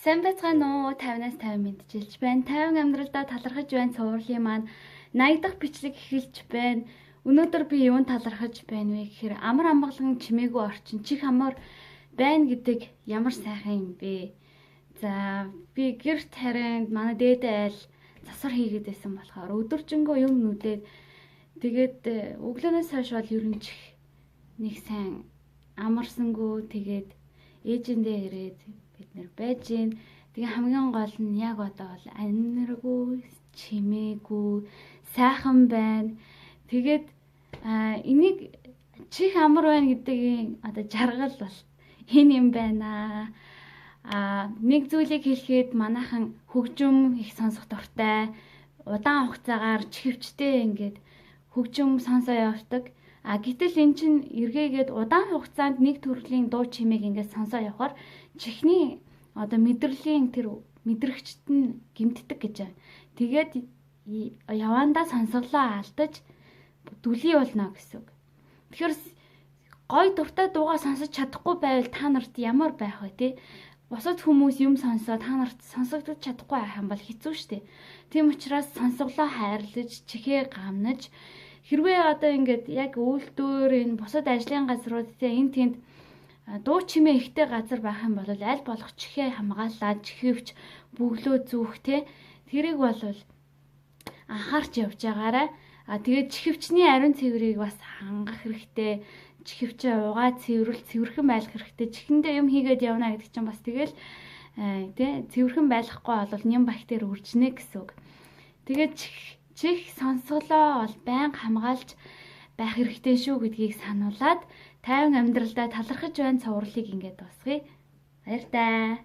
Сайн байцгаана уу? 50-аас 50 мэдчилж байна. 50 амьдралдаа талархаж байна цувралын маань 80 дахь бичлэг эхэлж байна. Өнөөдөр би юунд талархаж байна вэ гэхээр амар амгалан чимээгүй орчин чих амар байна гэдэг ямар сайхан юм бэ? За би гэрт харин манай дээдээ айл засвар хийгээд байсан болохоор өдөржингөө юм нүдээд тэгээд өглөөнөөс хойш бол ер нь чих нэг сайн амарсангүй тэгээд ээжиндээ ирээд бид нэр байж гин. Тэгээ хамгийн гол нь яг одоо бол аниргүй, чимээгүй, сайхан байна. Тэгээд энийг чих амар байна гэдгийн одоо жаргал бол энэ юм байна. Нэг зүйлийг хэлэхэд манайхан хөгжим их сонсох дуртай. Удаан хугацаагаар чихвчтэй ингээд хөгжим сонсоо явдаг. Гэтэл эн чинь эргээгээд удаан хугацаанд нэг төрлийн дуу чимээг ингээд сонсоо явахаар чихний одоо мэдрэлийн тэр мэдрэгчт нь гэмтдэг гэж байна. Тэгээд явандаа сонсголоо алдаж дүлий болно гэсэн үг. Тэгэхээр гой дуртай дуугаа сонсож чадахгүй байвал та нарт ямар байх вэ те? Бусад хүмүүс юм сонсоо та нарт сонсогдож чадахгүй байх юм бол хэцүү шттэ. Тийм учраас сонсголоо хайрлаж, чихээ гамнаж хэрвээ одоо ингээд яг үйлдвэр энэ бусад ажлын газрууд те энэ тэнд дуу чимээ ихтэй газар байх юм бол аль болох чихээ хамгаалаад чихвч бөглөө зүүх те тэрийг бол анхаарч явж байгаарай. Тэгээд чихвчний ариун цэврийг бас хангах хэрэгтэй. Чихвчээ угаа цэвэрхэн байлгах хэрэгтэй. Чихэндээ юм хийгээд явна гэдэг чинь бас тэгэл тий цэвэрхэн байлгахгүй бол нэм бактери үржинэ гэсэн үг. Тэгээд чих сонсголоо бол байнга хамгаалж байх хэрэгтэй шүү гэдгийг сануулад 50 амьдралдаа талархаж байна цувралыг ингээд дуусгая. Баяр таа.